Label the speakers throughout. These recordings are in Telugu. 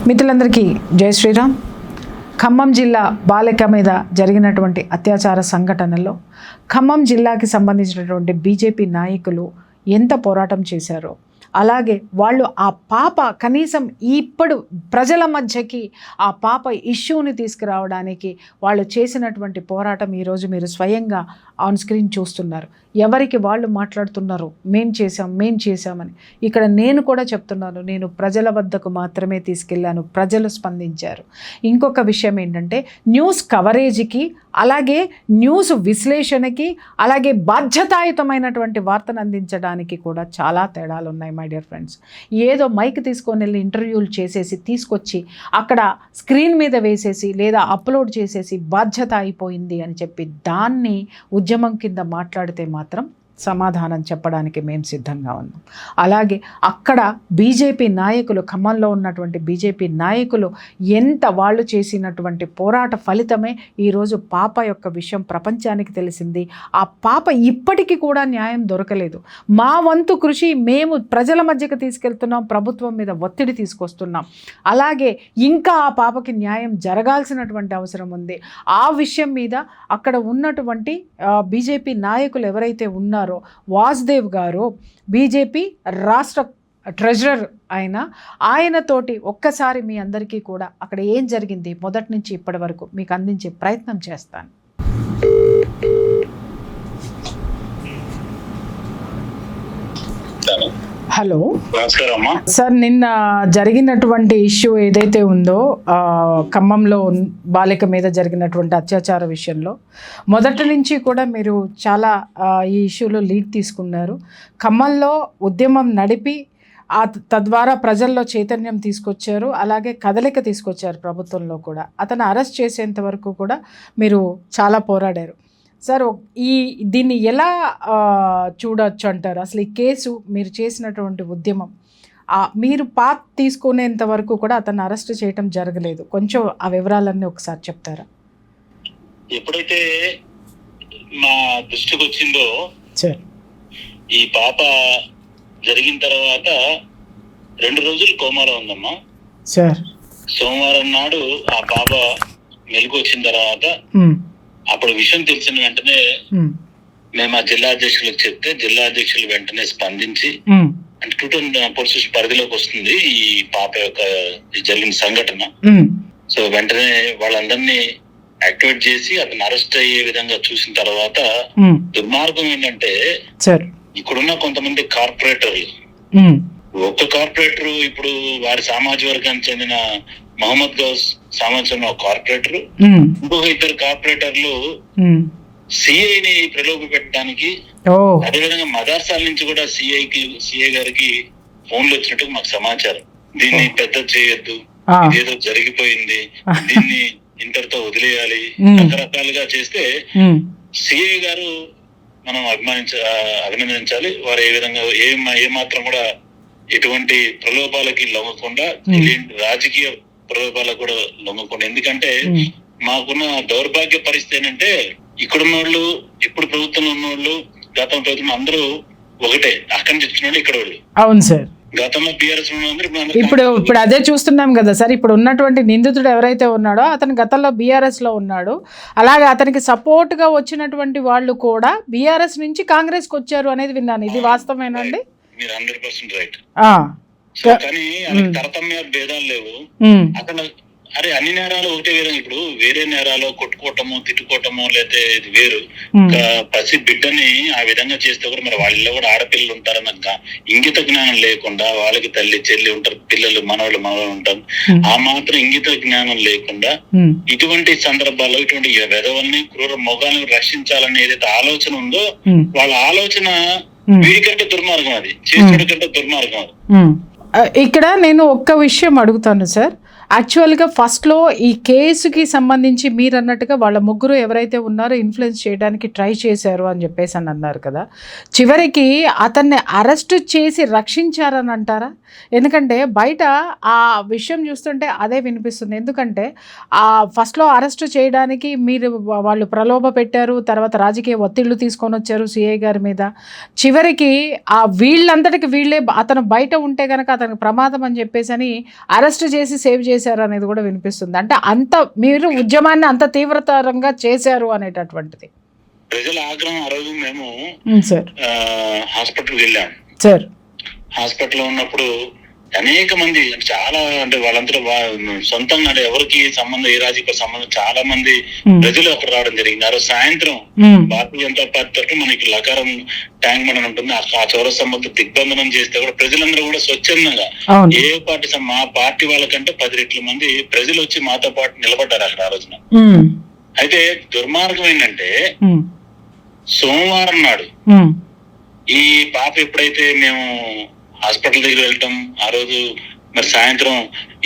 Speaker 1: మిత్రులందరికీ జై శ్రీరామ్. ఖమ్మం జిల్లా బాలిక మీద జరిగినటువంటి అత్యాచార సంఘటనలో ఖమ్మం జిల్లాకి సంబంధించినటువంటి బీజేపీ నాయకులు ఎంత పోరాటం చేశారో, అలాగే వాళ్ళు ఆ పాప కనీసం ఇప్పుడు ప్రజల మధ్యకి ఆ పాప ఇష్యూని తీసుకురావడానికి వాళ్ళు చేసినటువంటి పోరాటం ఈరోజు మీరు స్వయంగా ఆన్ స్క్రీన్ చూస్తున్నారు. ఎవరికి వాళ్ళు మాట్లాడుతున్నారు, మేం చేశామని. ఇక్కడ నేను కూడా చెప్తున్నాను, నేను ప్రజల వద్దకు మాత్రమే తీసుకెళ్ళాను, ప్రజలు స్పందించారు. ఇంకొక విషయం ఏంటంటే, న్యూస్ కవరేజ్కి, అలాగే న్యూస్ విశ్లేషణకి, అలాగే బాధ్యతాయుతమైనటువంటి వార్తను అందించడానికి కూడా చాలా తేడాలు ఉన్నాయి మై డియర్ ఫ్రెండ్స్. ఏదో మైక్ తీసుకొని వెళ్ళి ఇంటర్వ్యూలు చేసేసి తీసుకొచ్చి అక్కడ స్క్రీన్ మీద వేసేసి లేదా అప్లోడ్ చేసేసి బాధ్యత అయిపోయింది అని చెప్పి దాన్ని ఉద్యమం కింద మాట్లాడితే మాత్రం సమాధానం చెప్పడానికి మేము సిద్ధంగా ఉన్నాం. అలాగే అక్కడ బీజేపీ నాయకులు, ఖమ్మంలో ఉన్నటువంటి బీజేపీ నాయకులు ఎంత వాళ్ళు చేసినటువంటి పోరాట ఫలితమే ఈరోజు పాప యొక్క విషయం ప్రపంచానికి తెలిసింది. ఆ పాప ఇప్పటికీ కూడా న్యాయం దొరకలేదు. మా వంతు కృషి మేము ప్రజల మధ్యకి తీసుకెళ్తున్నాం, ప్రభుత్వం మీద ఒత్తిడి తీసుకొస్తున్నాం. అలాగే ఇంకా ఆ పాపకి న్యాయం జరగాల్సినటువంటి అవసరం ఉంది. ఆ విషయం మీద అక్కడ ఉన్నటువంటి బీజేపీ నాయకులు ఎవరైతే ఉన్నారో, వాసుదేవ్ గారు బీజేపీ రాష్ట్ర ట్రెజరర్ ఆయనతోటి ఒక్కసారి మీ అందరికీ కూడా అక్కడ ఏం జరిగింది మొదటి నుంచి ఇప్పటి వరకు మీకు అందించే ప్రయత్నం చేస్తాను. హలో సార్, నిన్న జరిగినటువంటి ఇష్యూ ఏదైతే ఉందో, ఖమ్మంలో బాలిక మీద జరిగినటువంటి అత్యాచార విషయంలో మొదటి నుంచి కూడా మీరు చాలా ఈ ఇష్యూలో లీడ్ తీసుకున్నారు. ఖమ్మంలో ఉద్యమం నడిపి తద్వారా ప్రజల్లో చైతన్యం తీసుకొచ్చారు, అలాగే కదలిక తీసుకొచ్చారు ప్రభుత్వంలో కూడా. అతను అరెస్ట్ చేసేంత వరకు కూడా మీరు చాలా పోరాడారు. సార్, దీన్ని ఎలా చూడొచ్చు అంటారు? అసలు ఈ కేసు, మీరు చేసినటువంటి ఉద్యమం, మీరు పాత్ తీసుకునేంత వరకు కూడా అతన్ని అరెస్ట్ చేయటం జరగలేదు. కొంచెం ఆ వివరాలన్నీ ఒకసారి చెప్తారా?
Speaker 2: ఎప్పుడైతే మా దృష్టికి వచ్చిందో
Speaker 1: సార్,
Speaker 2: ఈ పాప జరిగిన తర్వాత 2 రోజులు కోమాలో ఉందమ్మా
Speaker 1: సార్.
Speaker 2: సోమవారం నాడు ఆ పాప మెలకు వచ్చిన తర్వాత అప్పుడు విషయం తెలిసిన వెంటనే మేము ఆ జిల్లా అధ్యక్షులకు చెప్తే జిల్లా అధ్యక్షులు వెంటనే స్పందించి, అంటే 210 పోలీస్ స్టేషన్ పరిధిలోకి వస్తుంది ఈ పాప యొక్క జరిగిన సంఘటన. సో వెంటనే వాళ్ళందరినీ యాక్టివేట్ చేసి అతను అరెస్ట్ అయ్యే విధంగా చూసిన తర్వాత దుర్మార్గం ఏంటంటే, ఇక్కడున్న కొంతమంది కార్పొరేటర్లు, ఒక్క కార్పొరేటర్ ఇప్పుడు వారి సామాజిక వర్గానికి చెందిన మహమ్మద్ గౌస్ సామాజిక కార్పొరేటర్, ఇంకొక 2 కార్పొరేటర్లు సిఐని ప్రలోభ పెట్టడానికి, అదేవిధంగా మదర్సాల నుంచి కూడా సిఐ గారికి ఫోన్లు వచ్చినట్టు మాకు సమాచారం. దీన్ని పెద్ద చేయొద్దు, ఏదో జరిగిపోయింది, దీన్ని ఇంతటితో వదిలేయాలి, రకరకాలుగా చేస్తే సిఐ గారు మనం అభినందించాలి. వారు ఏ విధంగా ఏమాత్రం కూడా ఎటువంటి ప్రలోభాలకి లొంగకుండా, రాజకీయ ప్రలోభాలకు కూడా లొంగకుండా. ఎందుకంటే మాకున్న దౌర్భాగ్య పరిస్థితి ఏంటంటే, ఇక్కడున్న వాళ్ళు, ఇప్పుడు ప్రభుత్వంలో ఉన్న వాళ్ళు, గతం ప్రభుత్వం అందరూ ఒకటే. అక్కడి నుంచి వచ్చిన వాళ్ళు ఇక్కడ వాళ్ళు.
Speaker 1: అవును సార్.
Speaker 2: గతంలో బీఆర్ఎస్
Speaker 1: ఇప్పుడు అదే చూస్తున్నాం కదా సార్. ఇప్పుడు ఉన్నటువంటి నిందితుడు ఎవరైతే ఉన్నాడో అతను గతంలో బీఆర్ఎస్ లో ఉన్నాడు. అలాగే అతనికి సపోర్ట్ గా వచ్చినటువంటి వాళ్ళు కూడా బీఆర్ఎస్ నుంచి కాంగ్రెస్ కి వచ్చారు అనేది విన్నాను. ఇది వాస్తవేనండి?
Speaker 2: మీరు 100% రైట్. కానీ తరతమ్య భేదాలు లేవు అతను. అరే, అన్ని నేరాలు ఒకటే విధంగా. ఇప్పుడు వేరే నేరాలు కొట్టుకోవటము, తిట్టుకోవటము, లేకపోతే ఇది వేరు. పసి బిడ్డని ఆ విధంగా చేస్తే కూడా మరి వాళ్ళలో కూడా ఆడపిల్లలు ఉంటారన్న ఇంగిత జ్ఞానం లేకుండా, వాళ్ళకి తల్లి చెల్లి ఉంటారు, పిల్లలు మనవాళ్ళు ఉంటారు, ఆ మాత్రం ఇంగిత జ్ఞానం లేకుండా ఇటువంటి సందర్భాల్లో ఇటువంటి వెధవల్ని, క్రూర మొగాల్ని రక్షించాలని ఏదైతే ఆలోచన ఉందో, వాళ్ళ ఆలోచన వీడికంటే దుర్మార్గం, అది చేసేవాడి కంటే దుర్మార్గం అది.
Speaker 1: ఇక్కడ నేను ఒక్క విషయం అడుగుతాను సార్. యాక్చువల్గా ఫస్ట్లో ఈ కేసుకి సంబంధించి మీరు అన్నట్టుగా వాళ్ళ ముగ్గురు ఎవరైతే ఉన్నారో ఇన్ఫ్లుయెన్స్ చేయడానికి ట్రై చేశారు అని చెప్పేసి అని అన్నారు కదా. చివరికి అతన్ని అరెస్ట్ చేసి రక్షించారని అంటారా? ఎందుకంటే బయట ఆ విషయం చూస్తుంటే అదే వినిపిస్తుంది. ఎందుకంటే ఫస్ట్లో అరెస్ట్ చేయడానికి వాళ్ళు ప్రలోభ పెట్టారు, తర్వాత రాజకీయ ఒత్తిళ్లు తీసుకొని వచ్చారు సిఐ గారి మీద. చివరికి వీళ్ళంతటికి వీళ్ళే అతను బయట ఉంటే కనుక అతనికి ప్రమాదం అని చెప్పేసి అని అరెస్ట్ చేసి సేవ్ చేశారు అనేది కూడా వినిపిస్తుంది. అంటే అంత మీరు ఉద్యమాన్ని అంత తీవ్రతరంగా చేశారు అనేటటువంటిది.
Speaker 2: ప్రజల ఆగ్రహం ఆ రోజు మేము
Speaker 1: సార్
Speaker 2: హాస్పిటల్కి వెళ్ళాం.
Speaker 1: సార్
Speaker 2: హాస్పిటల్లో ఉన్నప్పుడు అనేక మంది చాలా అంటే వాళ్ళంతా సొంతంగా అంటే ఎవరికి సంబంధం ఏ రాజకీయ సంబంధం చాలా మంది ప్రజలు అక్కడ రావడం జరిగింది. ఆ రోజు సాయంత్రం భారతీయ జనతా పార్టీ తరఫున మనకి లకారం ట్యాంక్ బండ్ ఉంటుంది, ఆ చౌరస్తా మొత్తం దిగ్బంధనం చేస్తే కూడా ప్రజలందరూ కూడా స్వచ్ఛందంగా ఏ పార్టీ మా పార్టీ వాళ్ళకంటే 10 రెట్ల మంది ప్రజలు వచ్చి మాతో పాటు నిలబడ్డారు అక్కడ ఆ రోజున. అయితే దుర్మార్గం ఏంటంటే సోమవారం నాడు ఈ పాప ఎప్పుడైతే మేము హాస్పిటల్ దగ్గర వెళ్ళటం ఆ రోజు మరి సాయంత్రం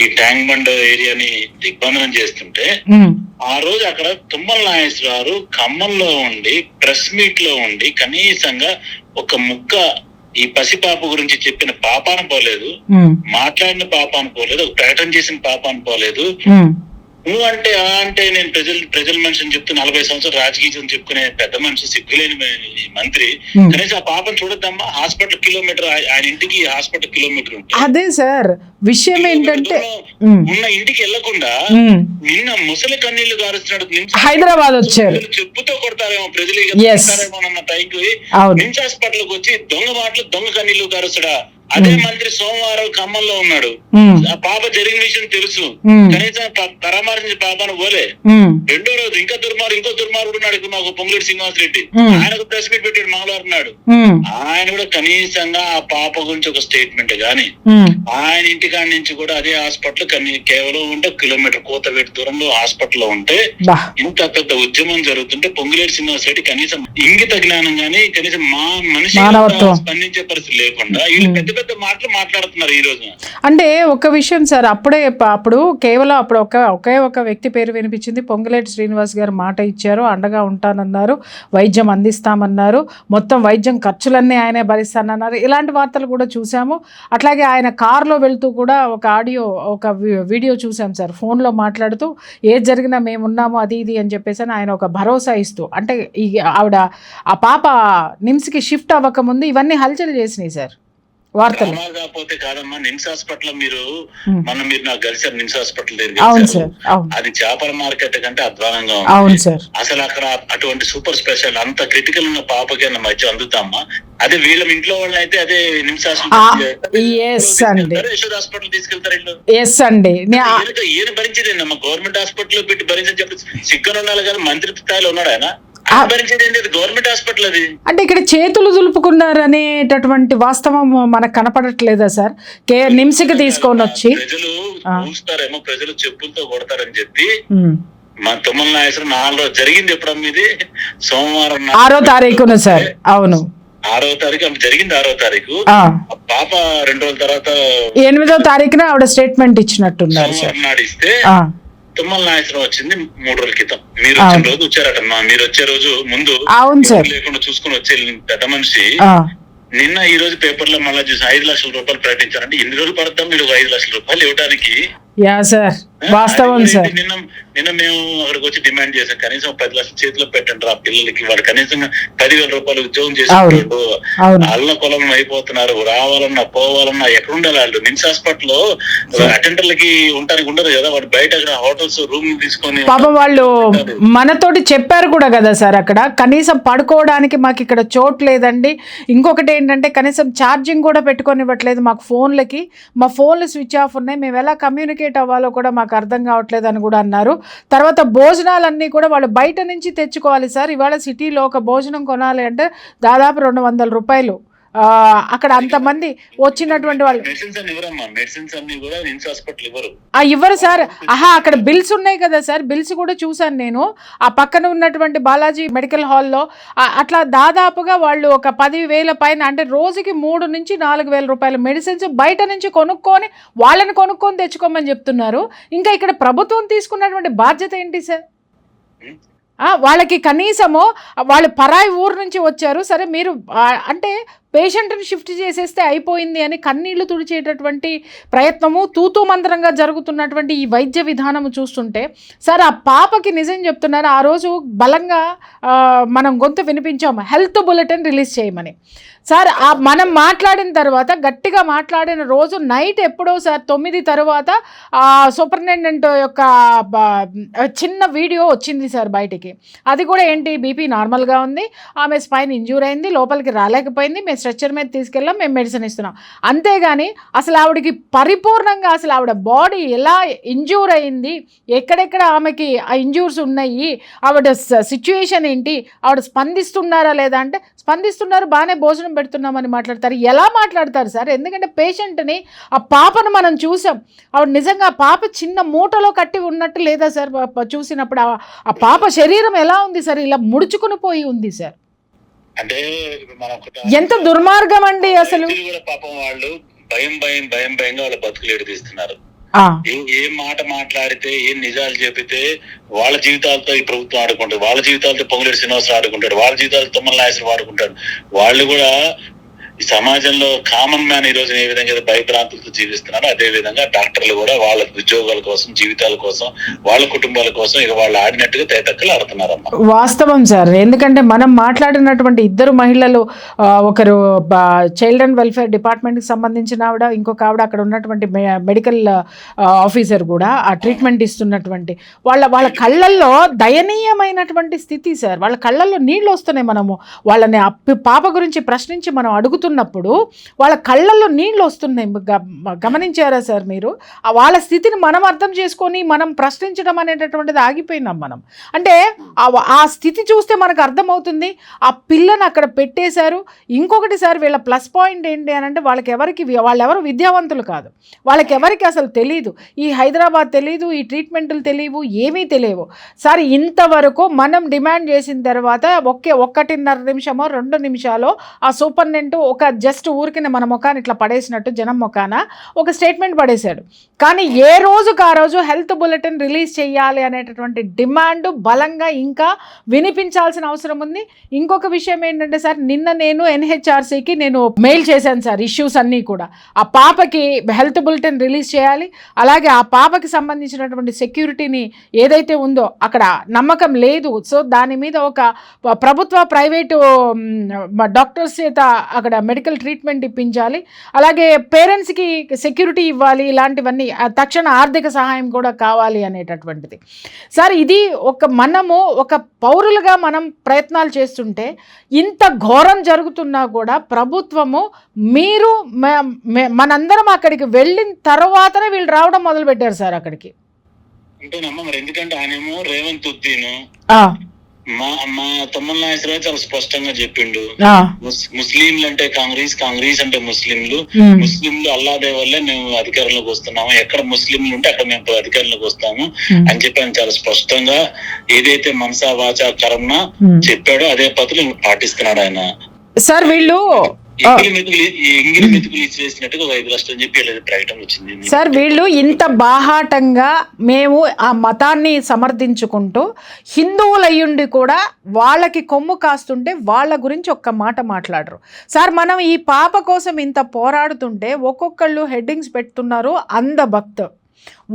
Speaker 2: ఈ ట్యాంక్ బండ్ ఏరియాని దిగ్బంధనం చేస్తుంటే ఆ రోజు అక్కడ తుమ్మల నాగేశ్వరరావు ఖమ్మంలో ఉండి ప్రెస్ మీట్ లో ఉండి కనీసంగా ఒక ముక్క ఈ పసిపాప గురించి చెప్పిన పాపాన పోలేదు, మాట్లాడిన పాపాన పోలేదు, ఒక ప్రకటన చేసిన పాపాన పోలేదు. నువ్వు అంటే అంటే నేను ప్రజల మనిషిని చెప్తూ 40 సంవత్సరాలు రాజకీయం చెప్పుకునే పెద్ద మనిషి సిగ్గులేని మంత్రి కనీసం ఆ పాపను చూడొద్దమ్మా. హాస్పిటల్ కిలోమీటర్ ఆయన ఇంటికి హాస్పిటల్ కిలోమీటర్ ఉంటుంది.
Speaker 1: అదే సార్ విషయం ఏంటంటే
Speaker 2: ఉన్న ఇంటికి వెళ్లకుండా నిన్న ముసలి కన్నీళ్లు గారుస్తున్నాడు.
Speaker 1: హైదరాబాద్ వచ్చారు,
Speaker 2: చెప్పుతో కొడతారేమో ప్రజలు అన్న టైంకి నిమ్స్ హాస్పిటల్కి వచ్చి దొంగ మాటలు దొంగ కన్నీళ్లు గారుస్తాడా? అదే మంత్రి సోమవారం ఖమ్మంలో ఉన్నాడు. ఆ పాప జరిగిన విషయం తెలుసు, కనీసం పరామర్శించి పాపను పోలే. రెండో రోజు ఇంకో దుర్మార్గుడు ఉన్నాడు మాకు పొంగులేటి శ్రీనివాస్ రెడ్డి, ఆయనకు ప్రెస్ మీట్ పెట్టాడు మంగళవారం నాడు. ఆయన కూడా కనీసంగా ఆ పాప గురించి ఒక స్టేట్మెంట్ గాని ఆయన ఇంటికాడి నుంచి కూడా అదే హాస్పిటల్ కేవలం ఉంటే కిలోమీటర్ కోతవేటి దూరంలో హాస్పిటల్ ఉంటే ఇంత పెద్ద ఉద్యమం జరుగుతుంటే పొంగులేటి శ్రీనివాస్ రెడ్డి కనీసం ఇంగిత జ్ఞానం గానీ కనీసం మా మనిషి స్పందించే పరిస్థితి లేకుండా వీళ్ళు పెద్ద పెద్ద మాటలు మాట్లాడుతున్నారు ఈ రోజు.
Speaker 1: అంటే ఒక విషయం సార్, అప్పుడు కేవలం అప్పుడు ఒకే ఒక వ్యక్తి పేరు వినిపించింది. పొంగులేటి శ్రీనివాస్ గారు మాట ఇచ్చారు, అండగా ఉంటానన్నారు, వైద్యం అందిస్తామన్నారు, మొత్తం వైద్యం ఖర్చులన్నీ ఆయనే భరిస్తానన్నారు. ఇలాంటి వార్తలు కూడా చూసాము. అట్లాగే ఆయన కారులో వెళ్తూ కూడా ఒక వీడియో చూసాం సార్, ఫోన్లో మాట్లాడుతూ ఏది జరిగినా మేమున్నాము అది ఇది అని చెప్పేసి ఆయన ఒక భరోసా ఇస్తూ, అంటే ఆవిడ ఆ పాప నిమ్స్కి షిఫ్ట్ అవ్వకముందు ఇవన్నీ హల్చల్ చేసినాయి సార్ వార్తలు.
Speaker 2: కాకపోతే కాదమ్మా, నిమ్స్ హాస్పిటల్ మీరు నాకు కలిసారు నిమ్స్ హాస్పిటల్ దగ్గర.
Speaker 1: అవును సార్,
Speaker 2: అది చేపల మార్కెట్ కంటే అధ్వానంగా
Speaker 1: అవును సార్.
Speaker 2: అసలు అక్కడ అటువంటి సూపర్ స్పెషల్ అంత క్రిటికల్ ఉన్న పాపకి మధ్య అందుతామా? అదే వీళ్ళ ఇంట్లో వాళ్ళని అయితే అదే నిమ్స్ హాస్పిటల్ హాస్పిటల్ తీసుకెళ్తారు వీళ్ళు. ఈయన భరించేదేనమ్మా, గవర్నమెంట్ హాస్పిటల్ పెట్టి భరించని చెప్పి సిగ్గన ఉండాలి కదా, మంత్రి స్థాయిలో ఉన్నాడు ఆయన. గవర్నమెంట్ హాస్పిటల్ అది.
Speaker 1: అంటే ఇక్కడ చేతులు దులుపుకున్నారు అనేటటువంటి వాస్తవం మనకు కనపడట్లేదా సార్? నిమ్స్కి తీసుకొని వచ్చి
Speaker 2: ప్రజలు చూస్తారేమో, ప్రజలు చెప్పులతో కొడతారని చెప్పి మా తుమ్మల నాగేశ్వరం 4 రోజు జరిగింది. ఎప్పుడమ్మా ఇది? సోమవారం
Speaker 1: 6వ తారీఖున సార్. అవును,
Speaker 2: 6వ తారీఖు జరిగింది. 6వ తారీఖు పాప 2 రోజుల తర్వాత
Speaker 1: 8వ తారీఖున ఆవిడ స్టేట్మెంట్ ఇచ్చినట్టున్నారు సార్.
Speaker 2: నాడిస్తే తుమ్మల నాగేశ్వరం వచ్చింది 3 రోజుల క్రితం. మీరు వచ్చిన రోజు వచ్చారట, మీరు వచ్చే రోజు ముందు లేకుండా చూసుకుని వచ్చే పెద్ద మనిషి నిన్న ఈ రోజు పేపర్ లో మళ్ళీ చూసి 5 లక్షల రూపాయలు ప్రకటించారంటే ఎన్ని రోజులు పడతాం మీరు 5 లక్షల రూపాయలు ఇవ్వడానికి?
Speaker 1: వాస్తవం సార్.
Speaker 2: నిన్న మేము అక్కడికి వచ్చి డిమాండ్ చేసాం, కనీసం 10 లక్షల చేతిలో పెట్టండి ఆ పిల్లలకి, వాడు కనీసం 10,000 రూపాయలు ఉద్యోగం చేసుకుంటాడు. అల్ల కొలం అయిపోతున్నారు, రావాలన్నా పోవాలన్నా ఎక్కడ ఉండాలి వాళ్ళు? నిమ్స్ హాస్పిటల్లో అటెండర్లకి ఉండడానికి ఉండదు కదా, వాడు బయట అక్కడ హోటల్స్ రూమ్ తీసుకొని
Speaker 1: పాపం వాళ్ళు మనతోటి చెప్పారు కూడా కదా సార్, అక్కడ కనీసం పడుకోవడానికి మాకు ఇక్కడ చోటు లేదండి. ఇంకొకటి ఏంటంటే కనీసం ఛార్జింగ్ కూడా పెట్టుకొని ఇవ్వట్లేదు మాకు ఫోన్లకి, మా ఫోన్లు స్విచ్ ఆఫ్ ఉన్నాయి, మేము ఎలా కమ్యూనికేట్ అవ్వాలో కూడా మాకు అర్థం కావట్లేదు అని కూడా అన్నారు. తర్వాత భోజనాలన్నీ కూడా వాళ్ళు బయట నుంచి తెచ్చుకోవాలి సార్. ఇవాళ సిటీలో ఒక భోజనం కొనాలి అంటే దాదాపు 200 రూపాయలు. అక్కడ అంతమంది వచ్చినటువంటి వాళ్ళు ఇవ్వరు సార్. అక్కడ బిల్స్ ఉన్నాయి కదా సార్, బిల్స్ కూడా చూసాను నేను. ఆ పక్కన ఉన్నటువంటి బాలాజీ మెడికల్ హాల్లో అట్లా దాదాపుగా వాళ్ళు ఒక 10,000 పైన, అంటే రోజుకి 3 నుంచి 4,000 రూపాయల మెడిసిన్స్ బయట నుంచి కొనుక్కొని కొనుక్కొని తెచ్చుకోమని చెప్తున్నారు. ఇంకా ఇక్కడ ప్రభుత్వం తీసుకున్నటువంటి బాధ్యత ఏంటి సార్? వాళ్ళకి కనీసము వాళ్ళు పరాయి ఊరు నుంచి వచ్చారు, సరే మీరు అంటే పేషెంట్ని షిఫ్ట్ చేసేస్తే అయిపోయింది అని కన్నీళ్లు తుడిచేటటువంటి ప్రయత్నము తూతూ మంత్రంగా జరుగుతున్నటువంటి ఈ వైద్య విధానము చూస్తుంటే సార్, ఆ పాపకి నిజం చెప్తున్నారు, ఆ రోజు బలంగా మనం గొంతు వినిపించాము హెల్త్ బులెటిన్ రిలీజ్ చేయమని. సార్ మనం మాట్లాడిన తర్వాత గట్టిగా మాట్లాడిన రోజు నైట్ ఎప్పుడో సార్ 9 తర్వాత సూపరింటెండెంట్ యొక్క చిన్న వీడియో వచ్చింది సార్ బయటికి. అది కూడా ఏంటి, బీపీ నార్మల్గా ఉంది, ఆమె స్పైన్ ఇంజ్యూర్ అయింది, లోపలికి రాలేకపోయింది, మేము స్ట్రెచ్చర్ మీద తీసుకెళ్ళాం, మేము మెడిసిన్ ఇస్తున్నాం. అంతేగాని అసలు ఆవిడకి పరిపూర్ణంగా అసలు ఆవిడ బాడీ ఎలా ఇంజ్యూర్ అయింది, ఎక్కడెక్కడ ఆమెకి ఆ ఇంజ్యూర్స్ ఉన్నాయి, ఆవిడ సిచ్యుయేషన్ ఏంటి, ఆవిడ స్పందిస్తున్నారా లేదా అంటే స్పందిస్తున్నారు, బాగానే భోజనం పెడుతున్నామని మాట్లాడతారు. ఎలా మాట్లాడతారు సార్? ఎందుకంటే పేషెంట్ని, ఆ పాపను మనం చూసాం, ఆవిడ నిజంగా పాప చిన్న మూటలో కట్టి ఉన్నట్టు లేదా సార్? చూసినప్పుడు ఆ పాప శరీరం ఎలా ఉంది సార్? ఇలా ముడుచుకుని పోయి ఉంది సార్.
Speaker 2: అంటే
Speaker 1: ఎంత దుర్మార్గం అండి అసలు.
Speaker 2: పాపం వాళ్ళు భయంగా వాళ్ళ బతుకులు తీస్తున్నారు. ఏం మాట మాట్లాడితే, ఏం నిజాలు చెబితే వాళ్ళ జీవితాలతో ఈ ప్రభుత్వం ఆడుకుంటారు, వాళ్ళ జీవితాలతో పొంగులేటి శ్రీనివాసరావు ఆడుకుంటాడు, వాళ్ళ జీవితాలతో తుమ్మల నాగేశ్వరరావు ఆడుకుంటాడు. వాళ్ళు కూడా ఈ సమాజంలో కామన్ మ్యాన్ ఈ రోజు ఏ విధంగా భయభ్రాంతులతో జీవిస్తున్నారో అదే విధంగా డాక్టర్లు కూడా వాళ్ళ ఉద్యోగాల కోసం, జీవితాల కోసం, వాళ్ళ కుటుంబాల కోసం ఇక వాళ్ళు ఆడినట్టుగా తేటక్కలు ఆడుతున్నారమ్మా.
Speaker 1: వాస్తవం సార్. ఎందుకంటే మనం మాట్లాడినటువంటి ఇద్దరు మహిళలు, ఒకరు చైల్డ్ అండ్ వెల్ఫేర్ డిపార్ట్మెంట్కి సంబంధించిన ఆవిడ, ఇంకొక ఆవిడ అక్కడ ఉన్నటువంటి మెడికల్ ఆఫీసర్ కూడా ఆ ట్రీట్మెంట్ ఇస్తున్నటువంటి వాళ్ళ కళ్ళల్లో దయనీయమైనటువంటి స్థితి సార్. వాళ్ళ కళ్ళల్లో నీళ్ళు వస్తున్నాయి. మనము వాళ్ళని పాప గురించి ప్రశ్నించి మనం అడుగుతున్నప్పుడు వాళ్ళ కళ్ళల్లో నీళ్ళు వస్తున్నాయి. గమనించారా సార్ మీరు? వాళ్ళ స్థితిని మనం అర్థం చేసుకొని మనం ప్రశ్నించడం అనేటటువంటిది ఆగిపోయినాం మనం. అంటే ఆ స్థితి చూస్తే మనకు అర్థమవుతుంది. ఆ పిల్లని అక్కడ పెట్టేశారు. ఇంకొకటి సార్, వీళ్ళ ప్లస్ పాయింట్ ఏంటి అని అంటే వాళ్ళెవరు విద్యావంతులు కాదు, వాళ్ళకెవరికి అసలు తెలియదు, ఈ హైదరాబాద్ తెలియదు, ఈ ట్రీట్మెంట్లు తెలియవు, ఏమీ తెలియవు సార్. ఇంతవరకు మనం డిమాండ్ చేసిన తర్వాత 1.5 నిమిషమో 2 నిమిషాలు ఆ సూపరింటెండెంట్ ఒక జస్ట్ ఊరికినే మన ముఖాన్ని ఇట్లా పడేసినట్టు జనం ముఖాన ఒక స్టేట్మెంట్ పడేశాడు. కానీ ఏ రోజుకు ఆ రోజు హెల్త్ బులెటిన్ రిలీజ్ చేయాలి అనేటటువంటి డిమాండ్ బలంగా ఇంకా వినిపించాల్సిన అవసరం ఉంది. ఇంకొక విషయం ఏంటంటే సార్, నిన్న నేను NHRCకి నేను మెయిల్ చేశాను సార్, ఇష్యూస్ అన్నీ కూడా. ఆ పాపకి హెల్త్ బులెటిన్ రిలీజ్ చేయాలి, అలాగే ఆ పాపకి సంబంధించినటువంటి సెక్యూరిటీని ఏదైతే ఉందో అక్కడ నమ్మకం లేదు. సో దాని మీద ఒక ప్రభుత్వ ప్రైవేటు డాక్టర్స్ చేత అక్కడ మెడికల్ ట్రీట్మెంట్ ఇప్పించాలి, అలాగే పేరెంట్స్కి సెక్యూరిటీ ఇవ్వాలి, ఇలాంటివన్నీ తక్షణ ఆర్థిక సహాయం కూడా కావాలి అనేటటువంటిది సార్. ఇది మనము ఒక పౌరులుగా మనం ప్రయత్నాలు చేస్తుంటే ఇంత ఘోరం జరుగుతున్నా కూడా ప్రభుత్వము మీరు మనందరం అక్కడికి వెళ్ళిన తర్వాతనే వీళ్ళు రావడం మొదలుపెట్టారు సార్ అక్కడికి.
Speaker 2: అంటేనమ్మా మరి ఎందుకంటే ఆయనేమో రేవంత్ ఉద్దీను మా తుమ్మల నాగేశ్వరరావు చాలా స్పష్టంగా చెప్పిండు, ముస్లింలు అంటే కాంగ్రెస్ అంటే ముస్లింలు అల్లాదే వల్లే మేము అధికారంలోకి వస్తున్నాము, ఎక్కడ ముస్లింలు ఉంటే అక్కడ మేము అధికారంలోకి వస్తాము అని చెప్పి ఆయన చాలా స్పష్టంగా ఏదైతే మనసా వాచా కర్మ చెప్పాడో అదే పద్ధతులు పాటిస్తున్నాడు ఆయన
Speaker 1: సార్. వీళ్ళు సార్ వీళ్ళు ఇంత బాహాటంగా మేము ఆ మతాన్ని సమర్థించుకుంటూ హిందువులయ్యుండి కూడా వాళ్ళకి కొమ్ము కాస్తుంటే వాళ్ళ గురించి ఒక్క మాట మాట్లాడరు సార్. మనం ఈ పాప కోసం ఇంత పోరాడుతుంటే ఒక్కొక్కళ్ళు హెడ్డింగ్స్ పెడుతున్నారు, అంధభక్త్,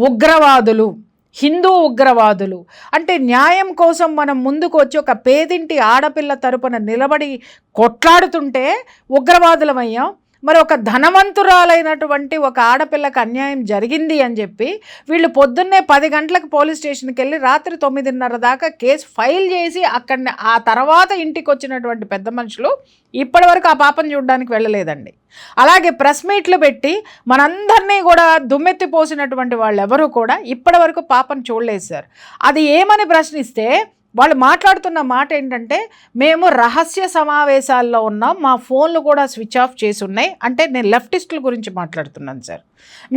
Speaker 1: ఉగ్రవాదులు, హిందూ ఉగ్రవాదులు. అంటే న్యాయం కోసం మనం ముందుకు వచ్చి ఒక పేదింటి ఆడపిల్ల తరపున నిలబడి కొట్లాడుతుంటే ఉగ్రవాదులమయ్యాం. మరి ఒక ధనవంతురాలైనటువంటి ఒక ఆడపిల్లకి అన్యాయం జరిగింది అని చెప్పి వీళ్ళు పొద్దున్నే 10 గంటలకు పోలీస్ స్టేషన్కి వెళ్ళి రాత్రి 9:30 దాకా కేసు ఫైల్ చేసి అక్కడనే ఆ తర్వాత ఇంటికి వచ్చినటువంటి పెద్ద మనుషులు ఇప్పటి వరకు ఆ పాపను చూడడానికి వెళ్ళలేదండి. అలాగే ప్రెస్ మీట్లు పెట్టి మనందరినీ కూడా దుమ్మెత్తిపోసినటువంటి వాళ్ళు ఎవరు కూడా ఇప్పటి వరకు పాపను చూడలేదు సార్. అది ఏమని ప్రశ్నిస్తే వాళ్ళు మాట్లాడుతున్న మాట ఏంటంటే, మేము రహస్య సమావేశాల్లో ఉన్నాం, మా ఫోన్లు కూడా స్విచ్ ఆఫ్ చేసి ఉన్నాయి. అంటే నేను లెఫ్టిస్టుల గురించి మాట్లాడుతున్నాను సార్.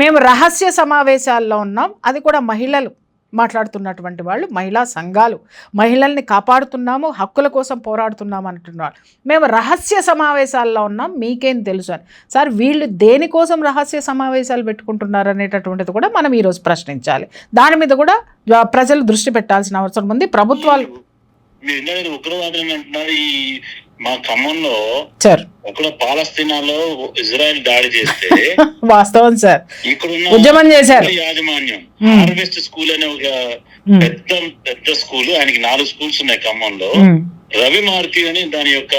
Speaker 1: మేము రహస్య సమావేశాల్లో ఉన్నాం, అది కూడా మహిళలు మాట్లాడుతున్నటువంటి వాళ్ళు, మహిళా సంఘాలు, మహిళల్ని కాపాడుతున్నాము, హక్కుల కోసం పోరాడుతున్నాము అంటున్నారు. మేము రహస్య సమావేశాల్లో ఉన్నాం, మీకేం తెలుసు అని. సార్ వీళ్ళు దేనికోసం రహస్య సమావేశాలు పెట్టుకుంటున్నారు అనేటటువంటిది కూడా మనం ఈరోజు ప్రశ్నించాలి. దాని మీద కూడా ప్రజలు దృష్టి పెట్టాల్సిన అవసరం ఉంది. ప్రభుత్వాలు
Speaker 2: ఉగ్రవాదులు అంటున్నారు. ఈ మా ఖమ్మంలో
Speaker 1: సార్
Speaker 2: ఒకడు పాలస్తీనాలో ఇజ్రాయెల్ దాడి చేస్తే
Speaker 1: వాస్తవం సార్ ఇక్కడ ఉద్యమం చేశారు.
Speaker 2: యాజమాన్యం హార్వెస్ట్ స్కూల్ అనే ఒక పెద్ద స్కూల్, ఆయనకి 4 స్కూల్స్ ఉన్నాయి ఖమ్మంలో. రవి మారుతి అని దాని యొక్క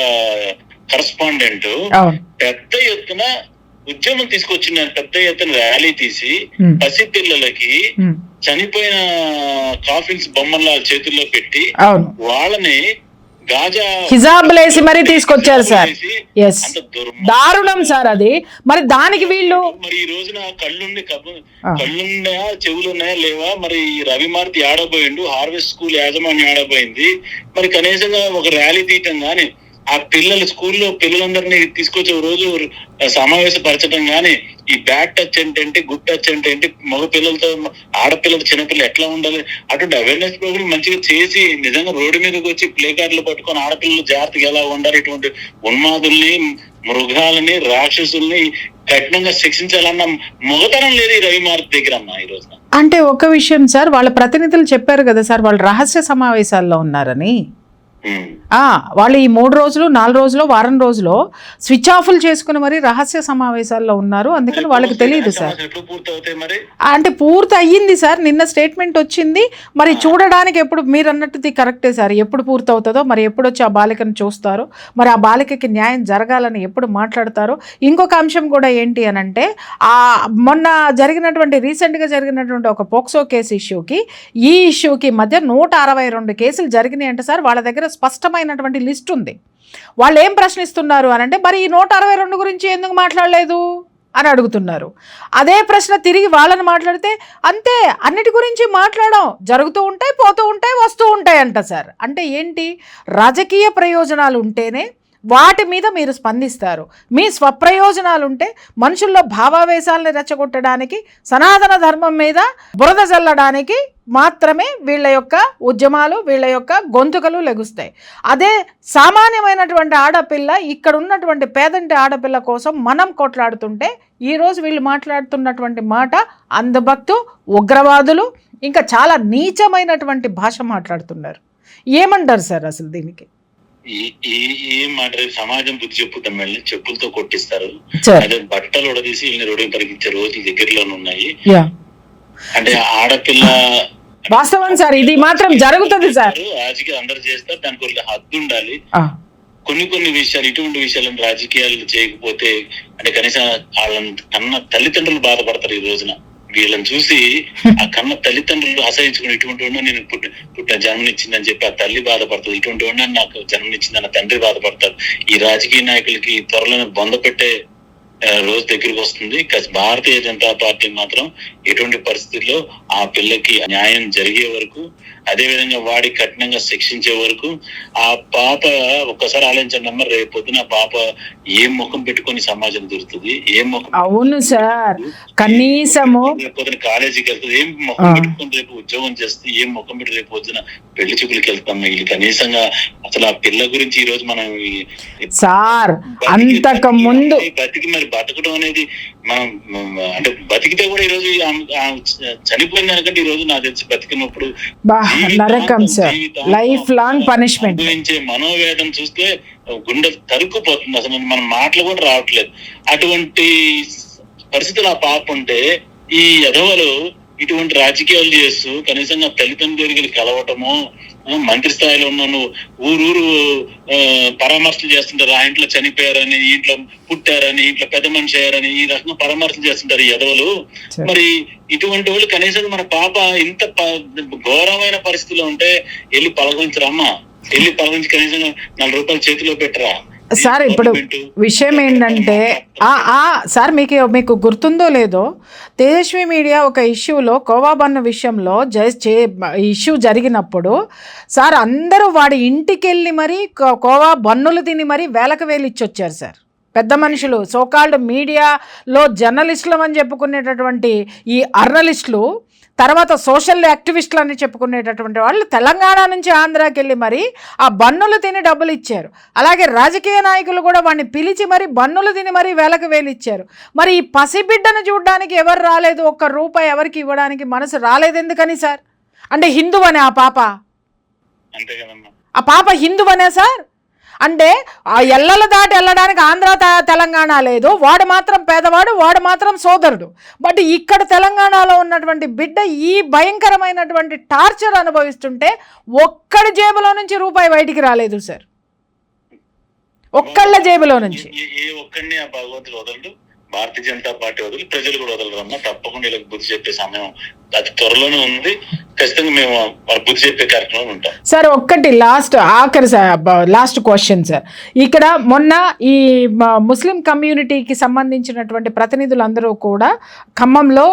Speaker 2: కరస్పాండెంట్ పెద్ద ఎత్తున ఉద్యమం తీసుకొచ్చిన, పెద్ద ఎత్తున ర్యాలీ తీసి పసిపిల్లలకి చనిపోయిన కాఫిన్స్ బొమ్మల చేతుల్లో పెట్టి వాళ్ళని గాజా
Speaker 1: హిజాబులేసి మరీ తీసుకొచ్చారు సార్. ఎస్, దారుణం సార్ అది. మరి దానికి వీళ్ళు
Speaker 2: మరి ఈ రోజున కళ్ళున్నాయా చెవులున్నాయా లేవా? మరి రవిమార్తి ఆడబోయిండు, హార్వెస్ట్ స్కూల్ యాజమాన్యం ఆడబోయింది. మరి కనీసంగా ఒక ర్యాలీ తీయటం గాని, ఆ పిల్లలు స్కూల్లో పిల్లలందరినీ తీసుకొచ్చే రోజు సమావేశపరచడం గాని, ఈ బ్యాడ్ టచ్ ఏంటంటే, గుడ్ టచ్ ఏంటంటే, మగ పిల్లలతో ఆడపిల్లలు చిన్నపిల్లలు ఎట్లా ఉండాలి, అటువంటి అవేర్నెస్ ప్రోగ్రామ్ మంచిగా చేసి నిజంగా రోడ్డు మీదకి వచ్చి ప్లే కార్డులు పట్టుకొని ఆడపిల్లలు జాగ్రత్తగా ఎలా ఉండాలి, ఇటువంటి ఉన్మాదుల్ని, మృగాలని, రాక్షసుల్ని కఠినంగా శిక్షించాలన్న మొగతనం లేదు ఈ రవిమార్తి దగ్గర అమ్మా ఈ రోజున.
Speaker 1: అంటే ఒక విషయం సార్, వాళ్ళ ప్రతినిధులు చెప్పారు కదా సార్, వాళ్ళు రహస్య సమావేశాల్లో ఉన్నారని. వాళ్ళు ఈ 3 రోజులు 4 రోజులు వారం రోజులు స్విచ్ ఆఫ్లు చేసుకుని మరి రహస్య సమావేశాల్లో ఉన్నారు. అందుకని వాళ్ళకి తెలియదు సార్. అంటే పూర్తి అయ్యింది సార్, నిన్న స్టేట్మెంట్ వచ్చింది. మరి చూడడానికి ఎప్పుడు, మీరు అన్నట్టుది కరెక్టే సార్, ఎప్పుడు పూర్తి అవుతుందో, మరి ఎప్పుడు వచ్చి ఆ బాలికను చూస్తారో, మరి ఆ బాలికకి న్యాయం జరగాలని ఎప్పుడు మాట్లాడతారో. ఇంకొక అంశం కూడా ఏంటి అని అంటే, మొన్న రీసెంట్గా జరిగినటువంటి ఒక పోక్సో కేసు ఇష్యూకి ఈ ఇష్యూకి మధ్య 162 కేసులు జరిగినాయి అంటే సార్, వాళ్ళ దగ్గర స్పష్టమైనటువంటి లిస్ట్ ఉంది. వాళ్ళు ఏం ప్రశ్నిస్తున్నారు అని అంటే, మరి ఈ 162 గురించి ఎందుకు మాట్లాడలేదు అని అడుగుతున్నారు. అదే ప్రశ్న తిరిగి వాళ్ళని మాట్లాడితే, అంతే అన్నిటి గురించి మాట్లాడడం, జరుగుతూ ఉంటాయి, పోతూ ఉంటాయి, వస్తూ ఉంటాయి అంట సార్. అంటే ఏంటి, రాజకీయ ప్రయోజనాలు ఉంటేనే వాటి మీద మీరు స్పందిస్తారు. మీ స్వప్రయోజనాలు ఉంటే, మనుషుల్లో భావావేశాలను రెచ్చగొట్టడానికి, సనాతన ధర్మం మీద బురద జల్లడానికి మాత్రమే వీళ్ళ యొక్క ఉద్యమాలు, వీళ్ళ యొక్క గొంతుకలు లెగుస్తాయి. అదే సామాన్యమైనటువంటి ఆడపిల్ల, ఇక్కడ ఉన్నటువంటి పేదంటి ఆడపిల్ల కోసం మనం కొట్లాడుతుంటే, ఈరోజు వీళ్ళు మాట్లాడుతున్నటువంటి మాట అంధభక్తు, ఉగ్రవాదులు, ఇంకా చాలా నీచమైనటువంటి భాష మాట్లాడుతున్నారు. ఏమంటారు సార్ అసలు దీనికి?
Speaker 2: ఏం మాట, సమాజం బుద్ధి చెప్పుతాం, మళ్ళీ చెప్పులతో కొట్టిస్తారు. అదే బట్టలు ఉడదీసి వీళ్ళని రోడ్డు పరిగించే రోజులు దగ్గరలోనే ఉన్నాయి. అంటే ఆడపిల్ల
Speaker 1: వాస్తవం సార్, ఇది మాత్రం జరుగుతుంది సార్.
Speaker 2: రాజకీయాలు అందరూ చేస్తారు, దానికి ఒక హద్దు ఉండాలి. కొన్ని విషయాలు, ఇటువంటి విషయాలను రాజకీయాలు చేయకపోతే, అంటే కనీసం వాళ్ళని కన్నా తల్లిదండ్రులు బాధపడతారు. ఈ రోజున వీళ్ళని చూసి ఆ కన్న తల్లిదండ్రులు అసహించుకుని, ఇటువంటి వాడిని నేను పుట్టిన జన్మనిచ్చిందని చెప్పి ఆ తల్లి బాధపడుతుంది, ఇటువంటి వాడిని నాకు జన్మనిచ్చిందని తండ్రి బాధపడతారు. ఈ రాజకీయ నాయకులకి త్వరలో బొంద పెట్టే రోజు దగ్గరికి వస్తుంది. భారతీయ జనతా పార్టీ మాత్రం ఎటువంటి పరిస్థితుల్లో ఆ పిల్లకి న్యాయం జరిగే వరకు, అదే విధంగా వాడి కఠినంగా శిక్షించే వరకు, ఆ పాప ఒక్కసారి ఆలోచించండి అమ్మ, రేపు పొద్దున పాప ఏం ముఖం పెట్టుకొని సమాజం దొరుకుతుంది, ఏం ముఖం,
Speaker 1: అవును సార్, కనీసము
Speaker 2: రేపు పొద్దున కాలేజీకి వెళ్తుంది, ఏం ముఖం పెట్టుకొని రేపు ఉద్యోగం చేస్తుంది, ఏం ముఖం పెట్టి రేపు పొద్దున పెళ్లి చూపులకి వెళ్తాం. వీళ్ళు కనీసంగా అసలు ఆ పిల్ల గురించి ఈ రోజు మనం
Speaker 1: సార్ అంతకు ముందు
Speaker 2: బతికి మరి బతకడం అనేది మనం, అంటే బతికితే కూడా ఈ రోజు చనిపోయింది అనుకంటే, ఈ రోజు నాకు తెలిసి బతికినప్పుడు
Speaker 1: నరకం సార్, లైఫ్ లాంగ్ పనిష్మెంట్
Speaker 2: అనుభవించే మనోవేదన చూస్తే గుండె తరుక్కుపోతుంది. అసలు మన మాటలు కూడా రావట్లేదు. అటువంటి పరిస్థితులు ఆ పాప ఉంటే, ఈ ఎదవలు ఇటువంటి రాజకీయాలు చేస్తూ కనీసంగా తల్లిదండ్రుల దగ్గరికి కలవటము, మంత్రి స్థాయిలో ఉన్న ఊరూరు పరామర్శలు చేస్తుంటారు. ఆ ఇంట్లో చనిపోయారని, ఇంట్లో పుట్టారని, ఇంట్లో పెద్ద మనిషి అయ్యారని, ఈ రకంగా పరామర్శలు చేస్తుంటారు ఈ ఎదవలు. మరి ఇటువంటి వాళ్ళు కనీసం మన పాప ఇంత ఘోరమైన పరిస్థితిలో ఉంటే వెళ్ళి పలకరించరమ్మా, వెళ్ళి పలకరించి కనీసం 4 రూపాయలు చేతిలో పెట్టరా
Speaker 1: సార్. ఇప్పుడు విషయం ఏంటంటే, సార్ మీకు గుర్తుందో లేదో, తేజస్వి మీడియా ఒక ఇష్యూలో కోవా బన్ను విషయంలో ఇష్యూ జరిగినప్పుడు సార్ అందరూ వాడి ఇంటికి వెళ్ళి మరి కోవా బన్నులు తిని మరి వేలకు వేలు ఇచ్చొచ్చారు సార్. పెద్ద మనుషులు, సోకాల్డ్ మీడియాలో జర్నలిస్టులు అని చెప్పుకునేటటువంటి ఈ అర్నలిస్టులు, తర్వాత సోషల్ యాక్టివిస్టులు అని చెప్పుకునేటటువంటి వాళ్ళు తెలంగాణ నుంచి ఆంధ్రాకి వెళ్ళి మరి ఆ బన్నులు తిని డబ్బులు ఇచ్చారు. అలాగే రాజకీయ నాయకులు కూడా వాడిని పిలిచి మరి బన్నులు తిని మరి వేలకు వేలు ఇచ్చారు. మరి ఈ పసిబిడ్డను చూడడానికి ఎవరు రాలేదు, ₹1 ఎవరికి ఇవ్వడానికి మనసు రాలేదు. ఎందుకని సార్? అంటే హిందువనే ఆ పాప, ఆ పాప హిందువనే సార్? అంటే ఆ ఎల్లలు దాటి వెళ్ళడానికి ఆంధ్ర తెలంగాణ లేదు, వాడు మాత్రం పేదవాడు, వాడు మాత్రం సోదరుడు. బట్ ఇక్కడ తెలంగాణలో ఉన్నటువంటి బిడ్డ ఈ భయంకరమైనటువంటి టార్చర్ అనుభవిస్తుంటే ఒక్కడి జేబులో నుంచి ₹1 బయటికి రాలేదు సార్. ఒక్కళ్ళ జేబులో నుంచి.
Speaker 2: ఏ ఒక్కడిని ఆ భగవంతుడు వదలడు, భారతీయ జనతా పార్టీ వదిలి ప్రజలు కూడా వదలరమ్మా. తప్పకుండా వీళ్ళకి బుద్ధి చెప్పే సమయం అతి త్వరలోనే ఉంది. ఖచ్చితంగా మేము వాళ్ళ బుద్ధి చెప్పే కార్యక్రమం ఉంటాం.
Speaker 1: సార్ ఒక్కటి లాస్ట్ క్వశ్చన్ సార్. ఇక్కడ మొన్న ఈ ముస్లిం కమ్యూనిటీకి సంబంధించినటువంటి ప్రతినిధులందరూ కూడా ఖమ్మంలో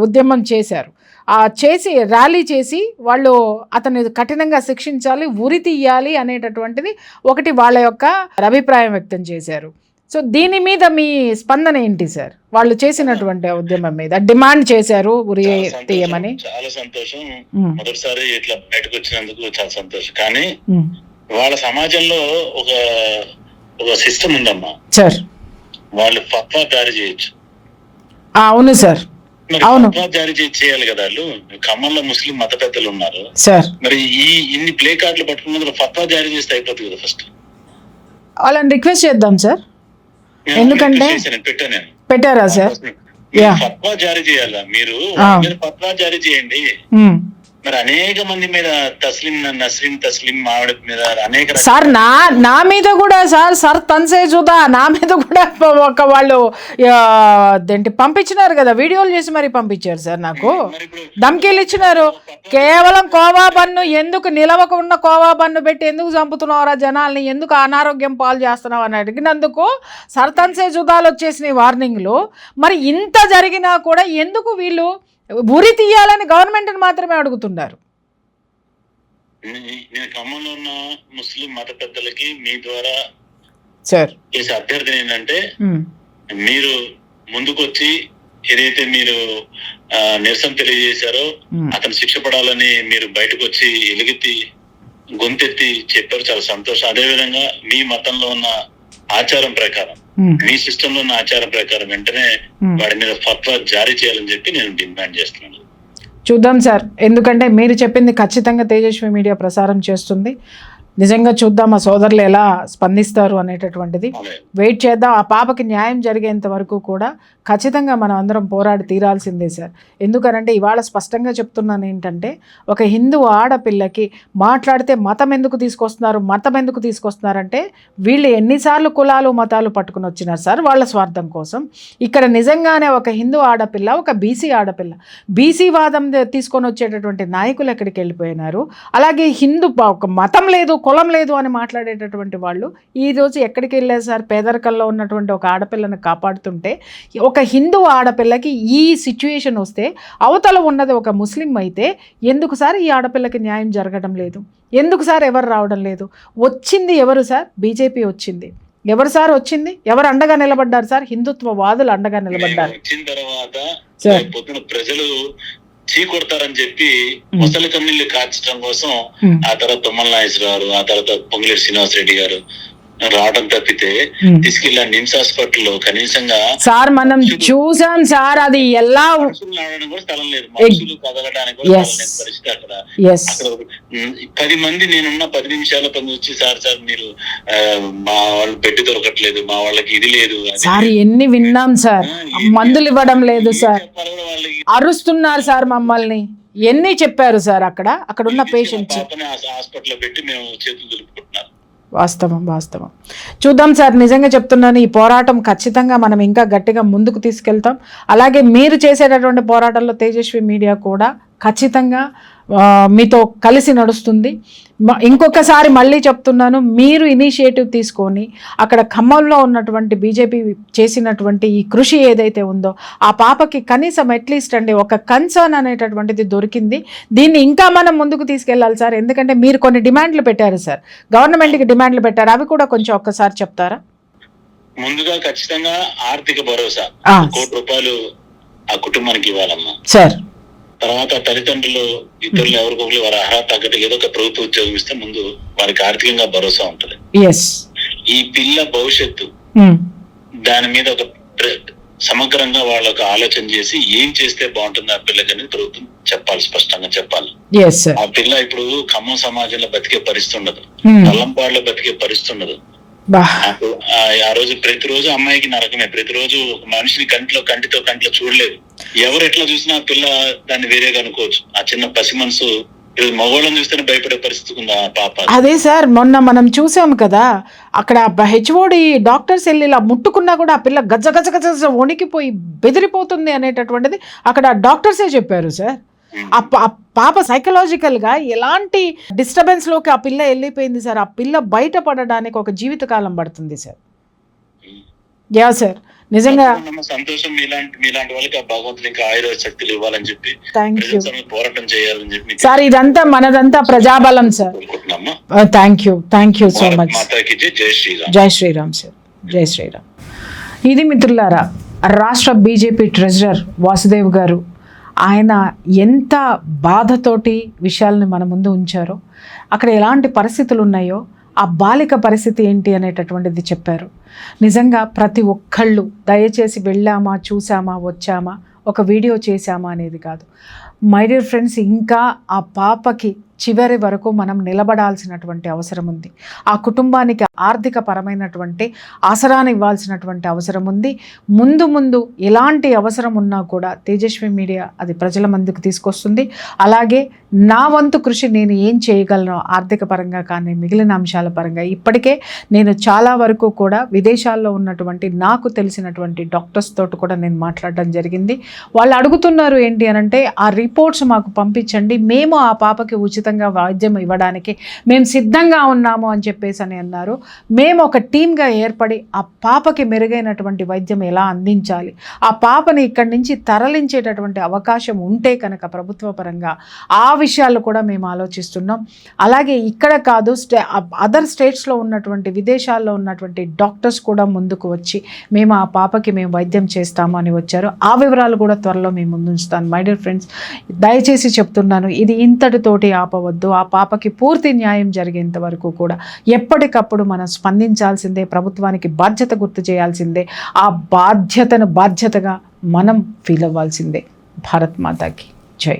Speaker 1: ఉద్యమం చేశారు. చేసి ర్యాలీ చేసి వాళ్ళు అతన్ని కఠినంగా శిక్షించాలి, ఉరి తీయాలి అనేటటువంటిది ఒకటి వాళ్ళ యొక్క అభిప్రాయం వ్యక్తం చేశారు. సో దీని మీద మీ స్పందన ఏంటి సార్? వాళ్ళు చేసినటువంటి ఉద్యమం మీద డిమాండ్ చేశారు ఉరి తీయమని.
Speaker 2: చాలా సంతోషం. మొదటిసారి ఇట్లా బయటకు వచ్చినందుకు చాలా సంతోషం. కానీ వాళ్ళ సమాజంలో ఒక సిస్టమ్ ఉందమ్మా
Speaker 1: సార్. వాళ్ళు
Speaker 2: ఫత్వా జారీ చేయొచ్చు.
Speaker 1: అవును సార్, అవును.
Speaker 2: జారీ చేయాలి కదా. వాళ్ళు ఖమ్మంలో ముస్లిం మత పెద్దలు ఉన్నారు
Speaker 1: సార్.
Speaker 2: మరి ఇన్ని ప్లే కార్డులు పట్టుకున్న ఫత్వా జారీ చేస్తే అయిపోతుంది కదా. ఫస్ట్
Speaker 1: వాళ్ళని రిక్వెస్ట్ చేద్దాం సార్. ఎందుకంటే పెట్టారా సార్?
Speaker 2: ఫత్వా జారీ చేయాలా? మీరు ఫత్వా జారీ చేయండి. మరి అనేక మంది మీద తస్లిం ఆవిడ మీద అనేక
Speaker 1: సార్ నా మీద కూడా సార్ తన్సేజుదా నా మీద కూడా ఒక వాళ్ళు పంపించినారు కదా, వీడియోలు చేసి మరి పంపించారు సార్. నాకు ధమ్కీలు ఇచ్చినారు. కేవలం కోవా బన్ను ఎందుకు నిలవకుండా కోవా బన్ను పెట్టి ఎందుకు చంపుతున్నావురా జనాల్ని, ఎందుకు అనారోగ్యం పాలు చేస్తున్నావు అని అడిగినందుకు సార్ తన్సేజుదాలు వచ్చేసినాయి వార్నింగ్లు. మరి ఇంత జరిగినా కూడా ఎందుకు వీళ్ళు ఉరి తీయాలని గవర్నమెంట్ని మాత్రమే అడుగుతున్నారు?
Speaker 2: నేను ఖమ్మంలో ఉన్న ముస్లిం మత పెద్దలకి మీ ద్వారా
Speaker 1: సార్
Speaker 2: చేసే అభ్యర్థన ఏంటంటే, మీరు ముందుకొచ్చి ఏదైతే మీరు నిరసన తెలియజేశారో అతను శిక్ష పడాలని మీరు బయటకు వచ్చి ఎలుగెత్తి గొంతెత్తి చెప్పారు. చాలా సంతోషం. అదేవిధంగా మీ మతంలో ఉన్న ఆచారం ప్రకారం, మీ సిస్టమ్ లో ఉన్న ఆచారం ప్రకారం వెంటనే వాడి మీద ఫత్వా జారీ చేయాలని చెప్పి నేను డిమాండ్ చేస్తున్నాను.
Speaker 1: చూద్దాం సార్, ఎందుకంటే మీరు చెప్పింది ఖచ్చితంగా తేజస్వి మీడియా ప్రసారం చేస్తుంది. నిజంగా చూద్దాం ఆ సోదరులు ఎలా స్పందిస్తారు అనేటటువంటిది. వెయిట్ చేద్దాం. ఆ పాపకి న్యాయం జరిగేంత వరకు కూడా ఖచ్చితంగా మనం అందరం పోరాడి తీరాల్సిందే సార్. ఎందుకనంటే ఇవాళ స్పష్టంగా చెప్తున్నాను ఏంటంటే, ఒక హిందూ ఆడపిల్లకి మాట్లాడితే మతం ఎందుకు తీసుకొస్తున్నారంటే వీళ్ళు ఎన్నిసార్లు కులాలు మతాలు పట్టుకుని వచ్చినారు సార్ వాళ్ళ స్వార్థం కోసం. ఇక్కడ నిజంగానే ఒక హిందూ ఆడపిల్ల, ఒక బీసీ వాదం తీసుకొని వచ్చేటటువంటి నాయకులు ఎక్కడికి వెళ్ళిపోయినారు. అలాగే హిందూ ఒక మతం లేదు, కులం లేదు అని మాట్లాడేటటువంటి వాళ్ళు ఈరోజు ఎక్కడికి వెళ్ళారు సార్? పేదరికంలో ఉన్నటువంటి ఒక ఆడపిల్లను కాపాడుతుంటే ఒక హిందూ ఆడపిల్లకి ఈ సిచ్యుయేషన్ వస్తే అవతల ఉన్నది ఒక ముస్లిం అయితే ఎందుకు సార్ ఈ ఆడపిల్లకి న్యాయం జరగడం లేదు? ఎందుకు సార్ ఎవరు రావడం లేదు? వచ్చింది ఎవరు సార్? బీజేపీ వచ్చింది. ఎవరు సార్ వచ్చింది? ఎవరు అండగా నిలబడ్డారు సార్? హిందుత్వ వాదులు అండగా నిలబడ్డారు.
Speaker 2: వచ్చిన తర్వాత ప్రజలు చీకొడతారని చెప్పి ముసలి కన్నీళ్లు కార్చడం కోసం ఆ తర్వాత తుమ్మల నాగేశ్వరరావు, ఆ తర్వాత పొంగులేటి శ్రీనివాసరెడ్డి గారు రావడం తప్పితే తీసుకెళ్ళి నిమ్స్ హాస్పిటల్లో కనీసంగా
Speaker 1: సార్ మనం చూసాం సార్. అది ఎలా
Speaker 2: రావడానికి కూడా స్థలం లేదు, మనుషులు కదలడానికి కూడా పరిస్థితి. అక్కడ 10 మంది నేనున్న 10 నిమిషాల పని వచ్చి సార్ మీరు మా వాళ్ళు బెడ్ దొరకట్లేదు, మా వాళ్ళకి ఇది లేదు
Speaker 1: సార్, ఎన్ని విన్నాం సార్. మందులు ఇవ్వడం లేదు సార్, అరుస్తున్నారు సార్ మమ్మల్ని, ఎన్ని చెప్పారు సార్. అక్కడ ఉన్న పేషెంట్స్
Speaker 2: హాస్పిటల్లో పెట్టి మేము చేతులు దులుపుకుంటున్నారు.
Speaker 1: వాస్తవం. చూద్దాం సార్, నిజంగా చెప్తున్నాను, ఈ పోరాటం ఖచ్చితంగా మనం ఇంకా గట్టిగా ముందుకు తీసుకెళ్తాం. అలాగే మీరు చేసేటటువంటి పోరాటంలో తేజస్వి మీడియా కూడా ఖచ్చితంగా మీతో కలిసి నడుస్తుంది. ఇంకొకసారి మళ్ళీ చెప్తున్నాను, మీరు ఇనిషియేటివ్ తీసుకొని అక్కడ ఖమ్మంలో ఉన్నటువంటి బీజేపీ చేసినటువంటి ఈ కృషి ఏదైతే ఉందో ఆ పాపకి కనీసం అట్లీస్ట్ ఒక కన్సర్న్ అనేటటువంటిది దొరికింది. దీన్ని ఇంకా మనం ముందుకు తీసుకెళ్ళాలి సార్. ఎందుకంటే మీరు కొన్ని డిమాండ్లు పెట్టారు సార్, గవర్నమెంట్కి డిమాండ్లు పెట్టారు, అవి కూడా కొంచెం ఒక్కసారి చెప్తారా?
Speaker 2: ముందుగా ఖచ్చితంగా ఆర్థిక భరోసా ₹1 ఆ కుటుంబానికి ఇవ్వాలమ్మా
Speaker 1: సార్.
Speaker 2: తర్వాత తల్లిదండ్రులు ఇద్దరు ఎవరికొకరు వారి అర్హత తగ్గట్టు ఏదో ఒక ప్రభుత్వ ఉద్యోగం ఇస్తే ముందు వారికి ఆర్థికంగా భరోసా ఉంటుంది. ఈ పిల్ల భవిష్యత్తు దాని మీద ఒక సమగ్రంగా వాళ్ళకు ఆలోచన చేసి ఏం చేస్తే బాగుంటుంది ఆ పిల్లకి అనేది ప్రభుత్వం చెప్పాలి, స్పష్టంగా చెప్పాలి. ఆ పిల్ల ఇప్పుడు ఖమ్మం సమాజంలో బతికే పరిస్థితి ఉండదు, తల్లంపాడులో బతికే పరిస్థితి ఉండదు. ఆ రోజు ప్రతిరోజు అమ్మాయికి నరకమే, ప్రతిరోజు ఒక మనిషిని కంటితో చూడలేదు. ఎవరు ఎట్లా చూసినా ఆ పిల్ల దాన్ని వేరేగా అనుకోవచ్చు. ఆ చిన్న పసి మనసు ఈరోజు మగవాళ్ళని చూస్తేనే భయపడే పరిస్థితి ఉంది ఆ పాప.
Speaker 1: అదే సార్, మొన్న మనం చూసాము కదా, అక్కడ హెచ్ఓడి డాక్టర్స్ వెళ్ళి ఇలా ముట్టుకున్నా కూడా ఆ పిల్ల గజ గజ గజ గజ వణికిపోయి బెదిరిపోతుంది అనేటటువంటిది అక్కడ డాక్టర్సే చెప్పారు సార్. ఆ పాప సైకలాజికల్గా ఎలాంటి డిస్టర్బెన్స్లోకి ఆ పిల్ల వెళ్ళిపోయింది సార్. ఆ పిల్ల బయటపడడానికి ఒక జీవితకాలం పడుతుంది సార్. యా సార్, నిజంగా
Speaker 2: సంతోషం. మీలాంటి వాళ్ళకి ఆ భగవంతుడు ఇంకా ఆయుర్వేద శక్తులు ఇవ్వాలని చెప్పి పోరాటం చేయాలని చెప్పి
Speaker 1: సార్, ఇదంతా మనదంతా ప్రజాబలం sir. Thank you so much.
Speaker 2: జై శ్రీరామ్.
Speaker 1: జై శ్రీరామ్ సార్, జై శ్రీరామ్. ఇది మిత్రులారా, రాష్ట్ర బీజేపీ ట్రెజరర్ వాసుదేవ్ గారు ఆయన ఎంత బాధతోటి విషయాలను మన ముందు ఉంచారో, అక్కడ ఎలాంటి పరిస్థితులు ఉన్నాయో, ఆ బాలిక పరిస్థితి ఏంటి అనేటటువంటిది చెప్పారు. నిజంగా ప్రతి ఒక్కళ్ళు దయచేసి వెళ్ళామా, చూసామా, వచ్చామా, ఒక వీడియో చేశామా అనేది కాదు. మై డియర్ ఫ్రెండ్స్, ఇంకా ఆ పాపకి చివరి వరకు మనం నిలబడాల్సినటువంటి అవసరం ఉంది. ఆ కుటుంబానికి ఆర్థిక పరమైనటువంటి ఆసరాన్ని ఇవ్వాల్సినటువంటి అవసరం ఉంది. ముందు ఎలాంటి అవసరం ఉన్నా కూడా తేజస్వి మీడియా అది ప్రజల ముందుకు తీసుకొస్తుంది. అలాగే నా వంతు కృషి నేను ఏం చేయగలను ఆర్థిక పరంగా కానీ మిగిలిన అంశాల పరంగా, ఇప్పటికే నేను చాలా వరకు కూడా విదేశాల్లో ఉన్నటువంటి నాకు తెలిసినటువంటి డాక్టర్స్ తోటి కూడా నేను మాట్లాడడం జరిగింది. వాళ్ళు అడుగుతున్నారు ఏంటి అనంటే, ఆ రిపోర్ట్స్ మాకు పంపించండి, మేము ఆ పాపకి ఉచితంగా వైద్యం ఇవ్వడానికి మేము సిద్ధంగా ఉన్నాము అని చెప్పేసి అని అన్నారు. మేము ఒక టీమ్గా ఏర్పడి ఆ పాపకి మెరుగైనటువంటి వైద్యం ఎలా అందించాలి, ఆ పాపని ఇక్కడి నుంచి తరలించేటటువంటి అవకాశం ఉంటే కనుక ప్రభుత్వ పరంగా ఆ విషయాలు కూడా మేము ఆలోచిస్తున్నాం. అలాగే ఇక్కడ కాదు, అదర్ స్టేట్స్లో ఉన్నటువంటి విదేశాల్లో ఉన్నటువంటి డాక్టర్స్ కూడా ముందుకు వచ్చి మేము ఆ పాపకి మేము వైద్యం చేస్తాము అని వచ్చారు. ఆ వివరాలు కూడా త్వరలో మేము ముందుంచుతాను. మై డియర్ ఫ్రెండ్స్, దయచేసి చెప్తున్నాను, ఇది ఇంతటితోటి ఆపవద్దు. ఆ పాపకి పూర్తి న్యాయం జరిగేంత వరకు కూడా ఎప్పటికప్పుడు మనం స్పందించాల్సిందే, ప్రభుత్వానికి బాధ్యత గుర్తు చేయాల్సిందే, ఆ బాధ్యతగా మనం ఫీల్ అవ్వాల్సిందే. భారత్ మాతాకి జై.